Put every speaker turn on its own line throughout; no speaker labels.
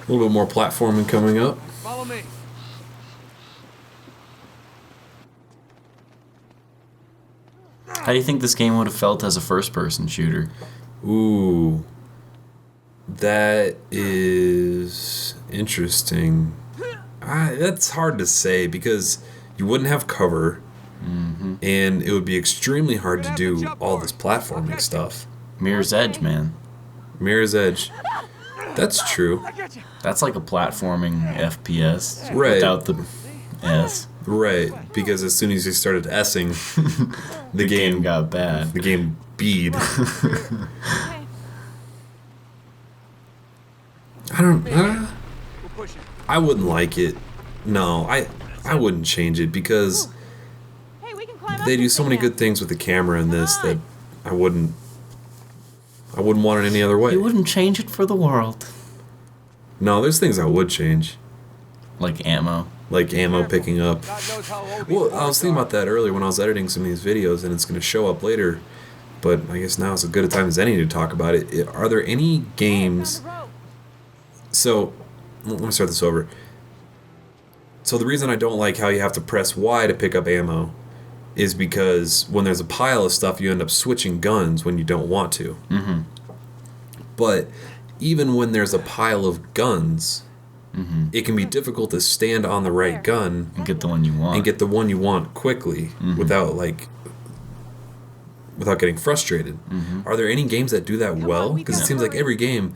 A little bit more platforming coming up.
Follow me.
How do you think this game would have felt as a first-person shooter?
Ooh. That is interesting. That's hard to say because you wouldn't have cover, and it would be extremely hard to do all this platforming stuff.
Mirror's Edge, man.
Mirror's Edge. That's true.
That's like a platforming FPS
Right.
without the S.
Right, because as soon as you started S-ing, the
Game
game
got bad.
the game bead. I don't.
We'll push it.
I wouldn't like it. No, I wouldn't change it because
Hey, we can climb up
they do
this
so
thing
many
now.
good things with the camera in this that I wouldn't want it any other way.
You wouldn't change it for the world.
No, there's things I would change,
Like ammo.
like ammo picking up.
God knows how old
Well,
these
I was
bullets
thinking
are.
about that earlier when I was editing some of these videos, and it's going to show up later. But I guess now is as good a time as any to talk about it. Are there any games? So, let me start this over. So the reason I don't like how you have to press Y to pick up ammo is because when there's a pile of stuff, you end up switching guns when you don't want to.
Mm-hmm.
But even when there's a pile of guns, it can be difficult to stand on the right gun
And get the one you want.
and get the one you want quickly without getting frustrated. Are there any games that do that well?
we
Because it
gotta
seems like
hurry.
every game.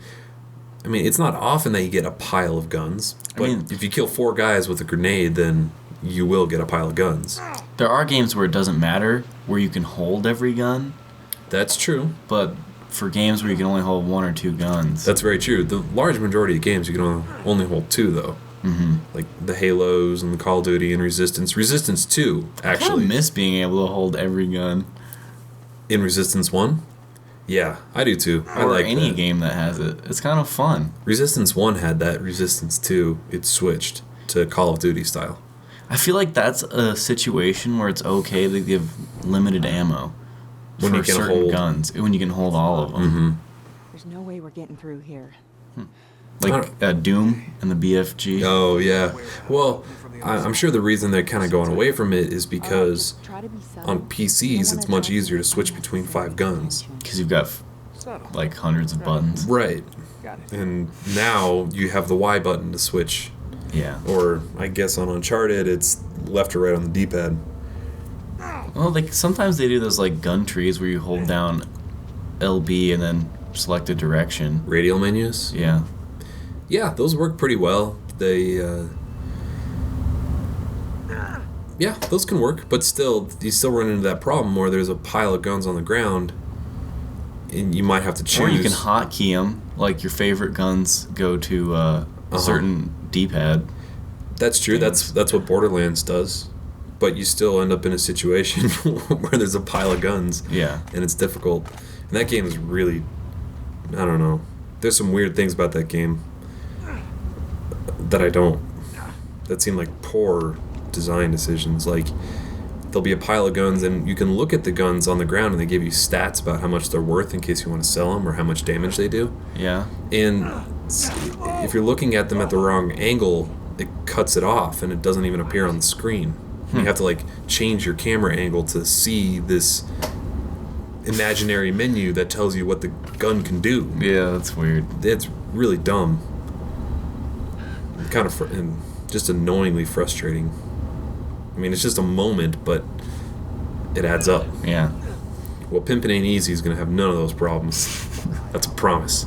I mean, it's not often that you get a pile of guns, but
mean-
if you kill 4 guys with a grenade, then you will get a pile of guns.
There are games where it doesn't matter, where you can hold every gun,
That's true.
but for games where you can only hold 1 or 2 guns.
That's very true. The large majority of games you can only hold 2 though. Like the Halos and the Call of Duty and Resistance. Resistance 2,
I kind
actually.
of miss being able to hold every gun.
In Resistance 1? Yeah, I do too. I
Or
like
any
that.
game that has it. It's kind of fun.
Resistance 1 had that. Resistance 2, it switched to Call of Duty style.
I feel like that's a situation where it's okay to give limited ammo
When
for
you can
certain
hold-
guns. When you can hold all of them.
There's no way we're getting through here.
Like Doom and the BFG.
Oh, yeah. Well, I'm sure the reason they're kind of going away from it is because
Try to be subtle.
on PCs it's much easier to switch between 5 guns.
Because you've got
Subtle.
like hundreds of buttons.
Right.
Got it.
And now you have the Y button to switch.
Yeah.
Or I guess on Uncharted it's left or right on the D-pad.
Well, like sometimes they do those like gun trees where you hold down LB and then select a direction.
Radial menus?
Yeah.
Yeah, those work pretty well. They, yeah, those can work, but still, you still run into that problem where there's a pile of guns on the ground, and you might have to choose.
Or you can hotkey them. Like your favorite guns go to a certain D-pad.
That's true.
things.
That's what Borderlands does, but you still end up in a situation where there's a pile of guns,
Yeah.
and it's difficult. And that game is really, I don't know. There's some weird things about that game that seem like poor design decisions. Like there'll be a pile of guns, and you can look at the guns on the ground, and they give you stats about how much they're worth in case you want to sell them or how much damage they do.
Yeah.
And if you're looking at them at the wrong angle, it cuts it off, and it doesn't even appear on the screen. You have to like change your camera angle to see this imaginary menu that tells you what the gun can do.
Yeah, that's weird.
It's really dumb. Kind of and just annoyingly frustrating. I mean, it's just a moment, but it adds up.
Yeah.
Well, Pimpin' Ain't Easy is going to have none of those problems. That's a promise.